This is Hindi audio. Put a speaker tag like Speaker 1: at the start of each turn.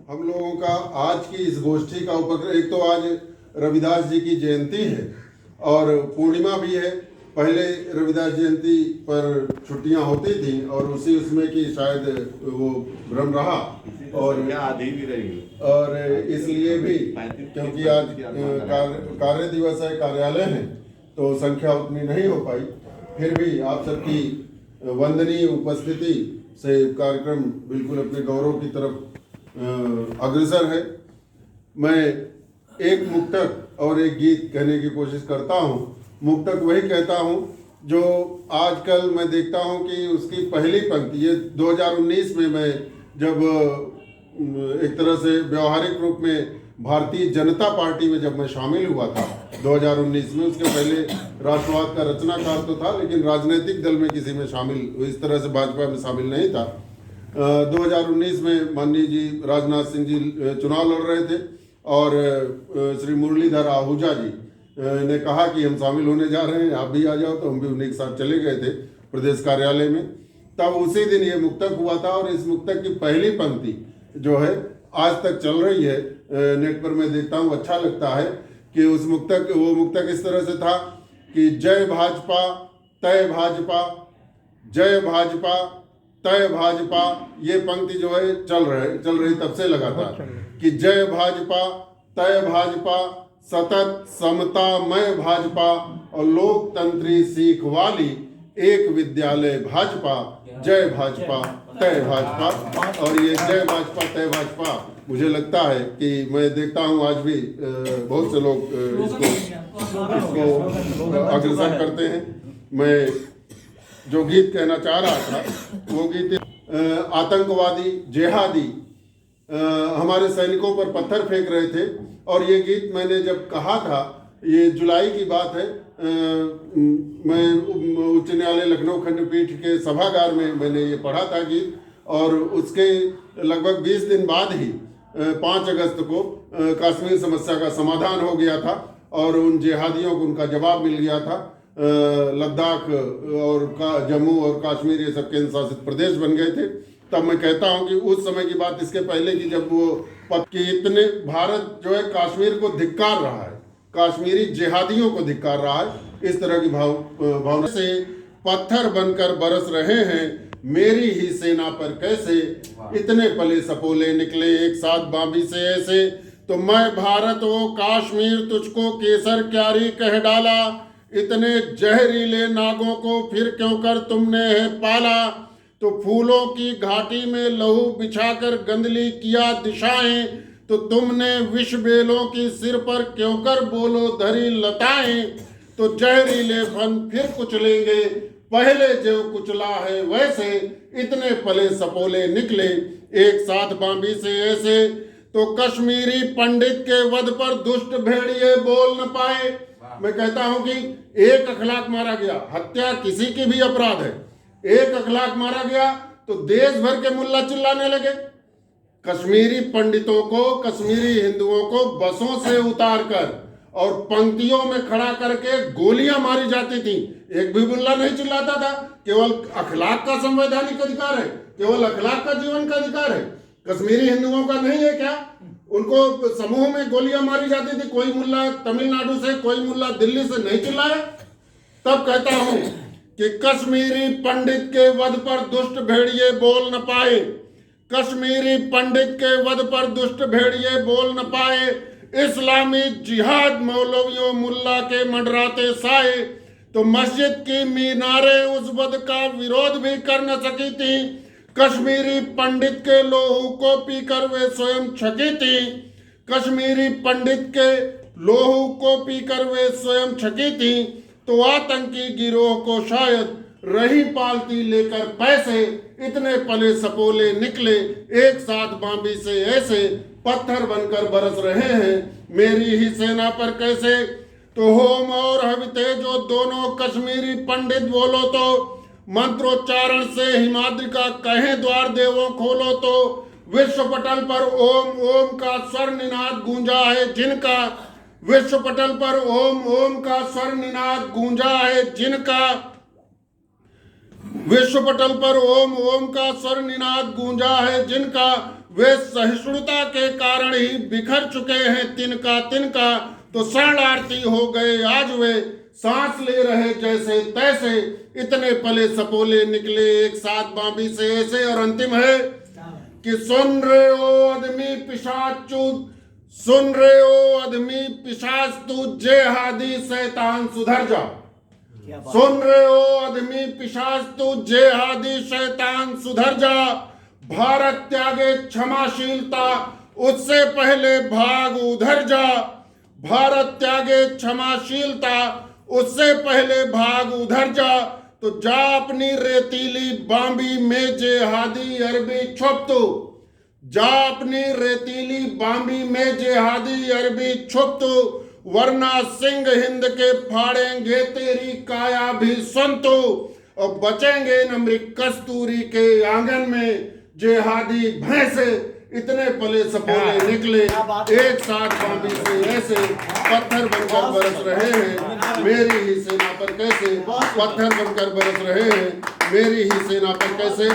Speaker 1: हम लोगों का आज की इस गोष्ठी का उपक्रम, एक तो आज रविदास जी की जयंती है और पूर्णिमा भी है। पहले रविदास जयंती पर छुट्टियां होती थी और उसी उसमें की शायद वो भ्रम रहा और
Speaker 2: आधी भी रही
Speaker 1: और इसलिए भी क्योंकि आज कार्य दिवस है, कार्यालय है, तो संख्या उतनी नहीं हो पाई। फिर भी आप सबकी वंदनीय उपस्थिति से कार्यक्रम बिल्कुल अपने गौरव की तरफ अग्रसर है। मैं एक मुक्तक और एक गीत कहने की कोशिश करता हूँ। मुक्तक वही कहता हूँ जो आजकल मैं देखता हूँ कि उसकी पहली पंक्ति, ये 2019 में मैं जब एक तरह से व्यवहारिक रूप में भारतीय जनता पार्टी में जब मैं शामिल हुआ था 2019 में, उसके पहले राष्ट्रवाद का रचनाकार तो था लेकिन राजनीतिक दल में किसी में शामिल, इस तरह से भाजपा में शामिल नहीं था। 2019 में माननीय जी राजनाथ सिंह जी चुनाव लड़ रहे थे और श्री मुरलीधर आहूजा जी ने कहा कि हम शामिल होने जा रहे हैं, आप भी आ जाओ, तो हम भी उन्हीं के साथ चले गए थे प्रदेश कार्यालय में। तब उसी दिन ये मुक्तक हुआ था और इस मुक्तक की पहली पंक्ति जो है आज तक चल रही है, नेट पर मैं देखता हूँ, अच्छा लगता है कि वो मुक्तक इस तरह से था कि जय भाजपा तय भाजपा, जय भाजपा तय भाजपा। ये पंक्ति जो है चल रही तब से लगातार कि जय भाजपा तय भाजपा, सतत समतामय भाजपा और लोकतंत्री सीख वाली एक विद्यालय भाजपा, जय भाजपा तय भाजपा। और ये जय भाजपा तय भाजपा मुझे लगता है कि मैं देखता हूँ आज भी बहुत से लोग इसको अग्रसर करते हैं। मैं जो गीत कहना चाह रहा था वो गीत आतंकवादी जिहादी हमारे सैनिकों पर पत्थर फेंक रहे थे और ये गीत मैंने जब कहा था, ये जुलाई की बात है, मैं उच्च न्यायालय लखनऊ खंडपीठ के सभागार में मैंने ये पढ़ा था गीत और उसके लगभग 20 दिन बाद ही 5 अगस्त को कश्मीर समस्या का समाधान हो गया था और उन जिहादियों को उनका जवाब मिल गया था। लद्दाख और जम्मू और कश्मीर ये सब केंद्र शासित प्रदेश बन गए थे। तब मैं कहता हूं कि उस समय की बात, इसके पहले की जब वो कि इतने भारत जो है कश्मीर को धिक्कार रहा है, कश्मीरी जिहादियों को धिक्कार रहा है, इस तरह की भावना से पत्थर बनकर बरस रहे हैं मेरी ही सेना पर कैसे, इतने पले सपोले निकले एक साथ बाबी से ऐसे, तो मैं भारत वो कश्मीर तुझको केसर क्यारी कह डाला, इतने जहरीले नागों को फिर क्यों कर तुमने है पाला, तो फूलों की घाटी में लहू बिछाकर गंदली किया दिशाएं, तो तुमने विष बेलों की सिर पर क्यों कर बोलो धरी लताएं, तो जहरीले फन फिर कुचलेंगे पहले जो कुचला है वैसे, इतने पले सपोले निकले एक साथ बांबी से ऐसे, तो कश्मीरी पंडित के वध पर दुष्ट भेड़िए बोल न पाए। मैं कहता हूं कि एक अखलाक मारा गया, हत्या किसी की भी अपराध है, एक अखलाक मारा गया तो देश भर के मुल्ला चिल्लाने लगे। कश्मीरी पंडितों को, कश्मीरी हिंदुओं को बसों से उतारकर और पंक्तियों में खड़ा करके गोलियां मारी जाती थी, एक भी मुल्ला नहीं चिल्लाता था। केवल अखलाक का संवैधानिक अधिकार है, केवल अखलाक का जीवन का अधिकार है, कश्मीरी हिंदुओं का नहीं है क्या? उनको समूह में गोलियां मारी जाती थी, कोई मुल्ला तमिलनाडु से, कोई मुल्ला दिल्ली से नहीं चिल्लाया। तब कहता हूं कि कश्मीरी पंडित के वध पर दुष्ट भेड़िए बोल न पाए, कश्मीरी पंडित के वध पर दुष्ट भेड़िए बोल न पाए, इस्लामी जिहाद मौलवियों मुल्ला के मंडराते साए, तो मस्जिद की मीनारे उस वध का विरोध भी कर न सकी थी, कश्मीरी पंडित के लोहू को पीकर वे स्वयं छकी थी, कश्मीरी पंडित के लोहू को पीकर वे स्वयं छकी थी, तो आतंकी गिरोह को शायद रही पालती लेकर पैसे, इतने पले सपोले निकले एक साथ बांबी से ऐसे, पत्थर बनकर बरस रहे हैं मेरी ही सेना पर कैसे, तो होम और हविते जो दोनों कश्मीरी पंडित बोलो तो, मंत्रोच्चारण से हिमाद्री का कहें द्वार देवों खोलो तो, विश्व पटल पर ओम ओम का स्वर निनाद गूंजा है जिनका, विश्व पटल पर ओम ओम का स्वर निनाद गूंजा है जिनका, विश्व पटल पर ओम ओम का स्वर निनाद गूंजा है जिनका, वे सहिष्णुता के कारण ही बिखर चुके हैं तिनका तिनका, तो शरणार्थी हो गए आज वे, सांस ले रहे जैसे तैसे, इतने पले सपोले निकले एक साथ बांबी से ऐसे। और अंतिम है कि सुन रहे हो आदमी पिशाच सुन रहे हो आदमी पिशाच तू जेहादी शैतान सुधर जा। सुन रहे हो आदमी पिशाच तू जेहादी शैतान सुधर जा। भारत त्यागे क्षमाशीलता उससे पहले भाग उधर जा। भारत त्यागे क्षमाशीलता उससे पहले भाग उधर जा। तो जा अपनी रेतीली बांबी में जेहादी अरबी छुप तू, जा अपनी रेतीली बांबी में जेहादी अरबी छुप तू, वरना सिंह हिंद के फाड़ेंगे तेरी काया भी सुन तू। और बचेंगे न मृग कस्तूरी के आंगन में जेहादी भैंसे, इतने पले सपोले निकले एक साथ बांबी से ऐसे, पत्थर बनकर बरस रहे हैं मेरी ही सेना पर कैसे, पत्थर बनकर बरस रहे हैं मेरी ही सेना पर कैसे।